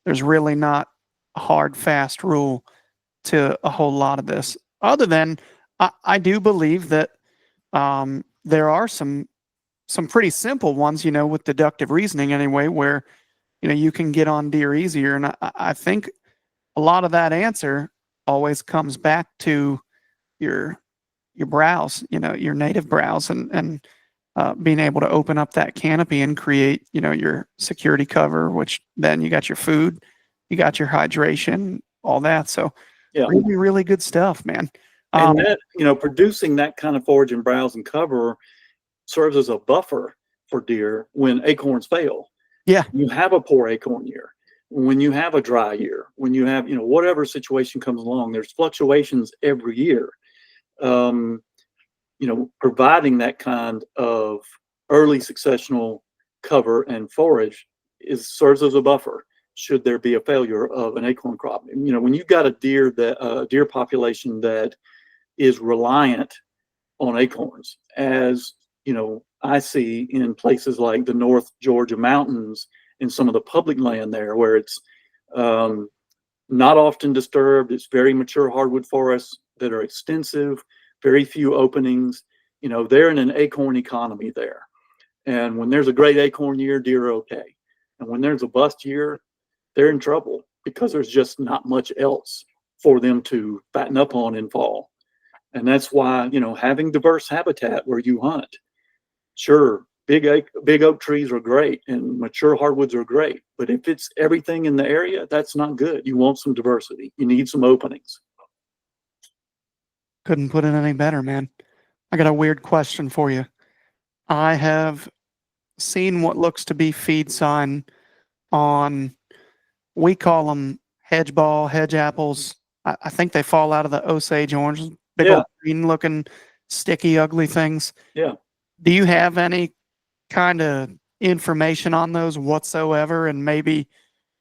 there's really not a hard, fast rule to a whole lot of this. Other than I do believe that there are some pretty simple ones, with deductive reasoning anyway, where you can get on deer easier. And I think a lot of that answer always comes back to your browse, your native browse, and being able to open up that canopy and create, your security cover, which then you got your food, you got your hydration, all that. So Yeah. really, really good stuff, man. And that, producing that kind of forage and browse and cover serves as a buffer for deer when acorns fail. Yeah. You have a poor acorn year, when you have a dry year, when you have, whatever situation comes along, there's fluctuations every year. Providing that kind of early successional cover and forage serves as a buffer should there be a failure of an acorn crop. When you've got a deer population that is reliant on acorns, as I see in places like the North Georgia mountains and some of the public land there, where it's not often disturbed. It's very mature hardwood forests that are extensive, very few openings. They're in an acorn economy there. And when there's a great acorn year, deer are okay. And when there's a bust year, they're in trouble because there's just not much else for them to fatten up on in fall. And that's why, having diverse habitat where you hunt. Sure, big oak trees are great and mature hardwoods are great. But if it's everything in the area, that's not good. You want some diversity. You need some openings. Couldn't put it any better, man. I got a weird question for you. I have seen what looks to be feed sign on, we call them hedge apples. I think they fall out of the Osage orange, big old green looking, sticky, ugly things. Yeah. Do you have any kind of information on those whatsoever, and maybe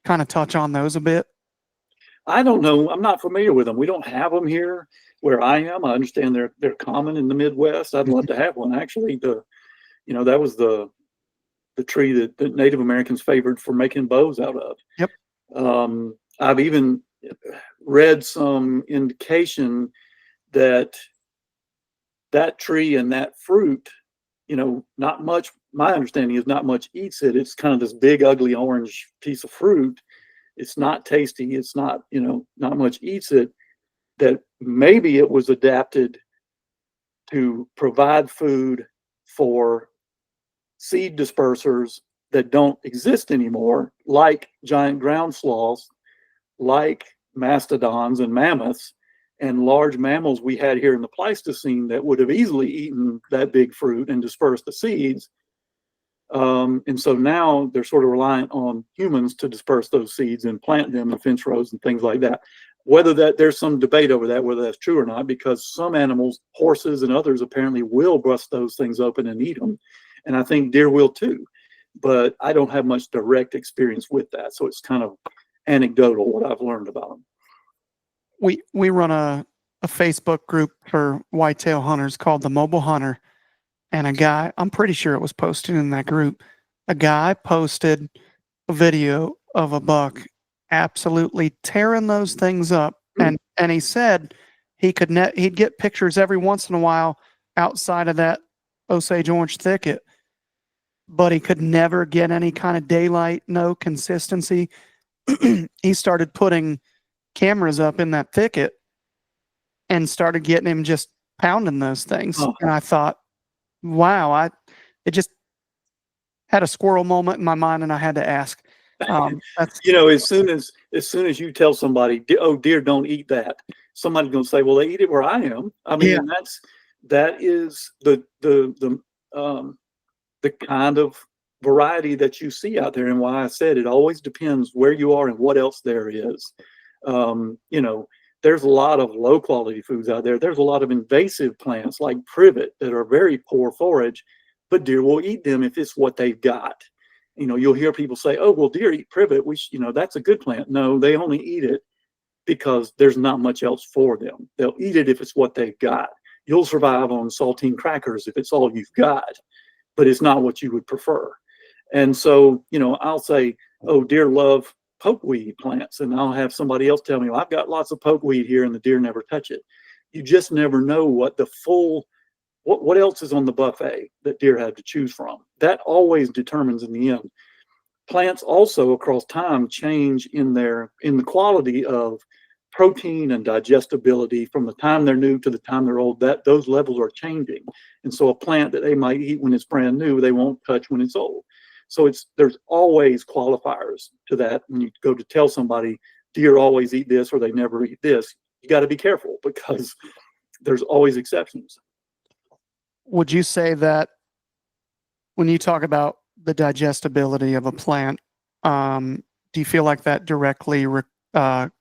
kind of touch on those a bit? I don't know. I'm not familiar with them. We don't have them here where I am. I understand they're common in the Midwest. I'd love to have one. Actually, that was the tree that the Native Americans favored for making bows out of. Yep. I've even read some indication that tree and that fruit, not much, my understanding is not much eats it. It's kind of this big, ugly orange piece of fruit. It's not tasty. It's not, not much eats it. That maybe it was adapted to provide food for seed dispersers that don't exist anymore, like giant ground sloths, like mastodons and mammoths, and large mammals we had here in the Pleistocene that would have easily eaten that big fruit and dispersed the seeds. And so now they're sort of reliant on humans to disperse those seeds and plant them in fence rows and things like that. There's some debate over that, whether that's true or not, because some animals, horses and others, apparently will bust those things open and eat them. And I think deer will too, but I don't have much direct experience with that. So it's kind of anecdotal what I've learned about them. We run a Facebook group for whitetail hunters called the Mobile Hunter. And a guy, I'm pretty sure it was posted in that group, a guy posted a video of a buck absolutely tearing those things up. And he said he'd get pictures every once in a while outside of that Osage orange thicket, but he could never get any kind of daylight, no consistency. He started putting cameras up in that thicket and started getting him just pounding those things. Oh. And I thought, wow, it just had a squirrel moment in my mind, and I had to ask. As soon as you tell somebody, "Oh, deer don't eat that," somebody's going to say, "Well, they eat it where I am." I mean, yeah. that is the kind of variety that you see out there, and why I said it always depends where you are and what else there is. There's a lot of low quality foods out there. There's a lot of invasive plants like privet that are very poor forage, but deer will eat them if it's what they've got. You'll hear people say, "Oh, well, deer eat privet. That's a good plant." No, they only eat it because there's not much else for them. They'll eat it if it's what they've got. You'll survive on saltine crackers if it's all you've got, but it's not what you would prefer. And so, I'll say, "Oh, deer love pokeweed plants, and I'll have somebody else tell me, well, I've got lots of pokeweed here and the deer never touch it. You just never know what the full, what else is on the buffet that deer have to choose from. That always determines in the end. Plants also across time change in the quality of protein and digestibility from the time they're new to the time they're old. That those levels are changing, and so a plant that they might eat when it's brand new, they won't touch when it's old. So there's always qualifiers to that. When you go to tell somebody deer always eat this or they never eat this, you got to be careful because there's always exceptions. Would you say that when you talk about the digestibility of a plant, do you feel like that directly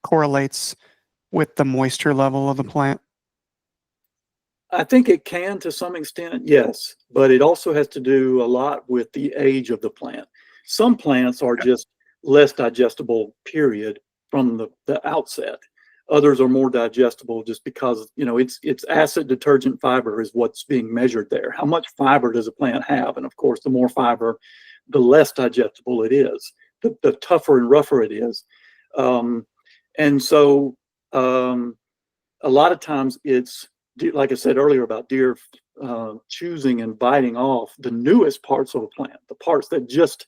correlates with the moisture level of the plant? I think it can to some extent, yes, but it also has to do a lot with the age of the plant. Some plants are just less digestible, period, from the outset. Others are more digestible just because, it's acid detergent fiber is what's being measured there. How much fiber does a plant have? And of course, the more fiber, the less digestible it is, the tougher and rougher it is. And so a lot of times it's, like I said earlier about deer choosing and biting off the newest parts of a plant, the parts that just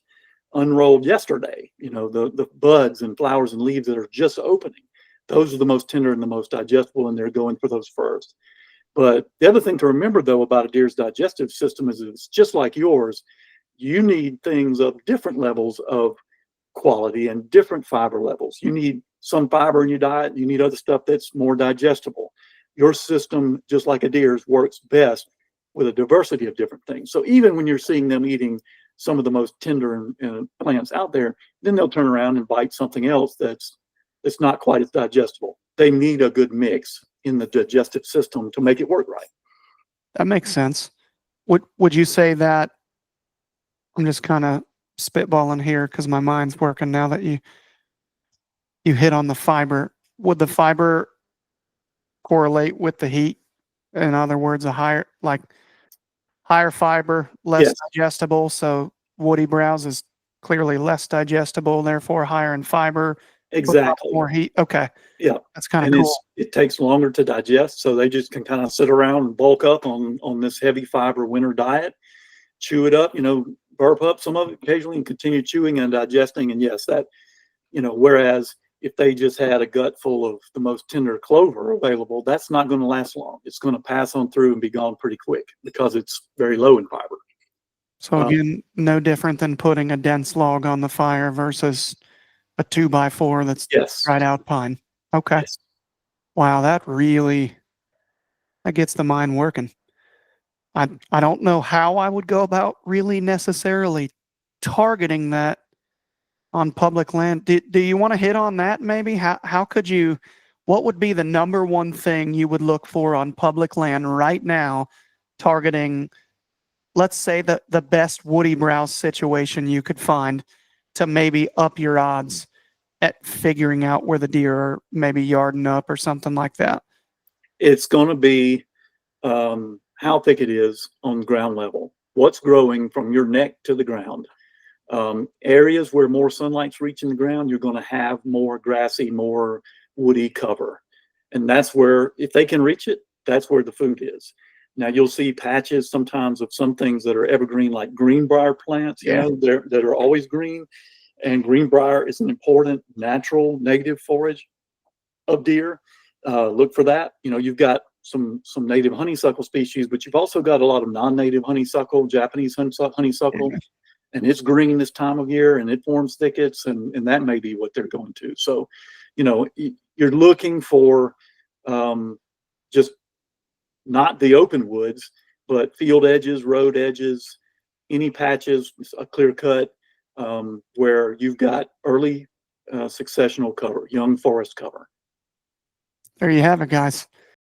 unrolled yesterday, the buds and flowers and leaves that are just opening. Those are the most tender and the most digestible, and they're going for those first. But the other thing to remember, though, about a deer's digestive system is it's just like yours. You need things of different levels of quality and different fiber levels. You need some fiber in your diet. You need other stuff that's more digestible. Your system, just like a deer's, works best with a diversity of different things. So even when you're seeing them eating some of the most tender plants out there, then they'll turn around and bite something else that's not quite as digestible. They need a good mix in the digestive system to make it work right. That makes sense. Would you say that, I'm just kind of spitballing here because my mind's working now that you hit on the fiber. Would the fiber correlate with the heat? In other words, higher fiber, less Yes, digestible. So woody browse is clearly less digestible, therefore higher in fiber, put out exactly. more heat. Okay, Yeah. that's kind of And cool. it takes longer to digest, so they just can kind of sit around and bulk up on this heavy fiber winter diet, chew it up, burp up some of it occasionally and continue chewing and digesting. And yes, that, whereas if they just had a gut full of the most tender clover available, that's not going to last long. It's going to pass on through and be gone pretty quick because it's very low in fiber. So again, no different than putting a dense log on the fire versus a 2x4 that's Yes. dried out pine. Okay. Yes. Wow, that gets the mind working. I don't know how I would go about really necessarily targeting that on public land. Do you want to hit on that maybe? How could you, what would be the number one thing you would look for on public land right now targeting, let's say the best woody browse situation you could find to maybe up your odds at figuring out where the deer are maybe yarding up or something like that? It's going to be how thick it is on ground level, what's growing from your neck to the ground. Areas where more sunlight's reaching the ground, you're going to have more grassy, more woody cover. And that's where, if they can reach it, that's where the food is. Now you'll see patches sometimes of some things that are evergreen, like greenbrier plants, that are always green. And greenbrier is an important natural negative forage of deer. Look for that. You've got some native honeysuckle species, but you've also got a lot of non-native honeysuckle, Japanese honeysuckle, and it's green this time of year, and it forms thickets, and that may be what they're going to. So, you're looking for just not the open woods, but field edges, road edges, any patches, a clear cut, where you've got early successional cover, young forest cover. There you have it, guys.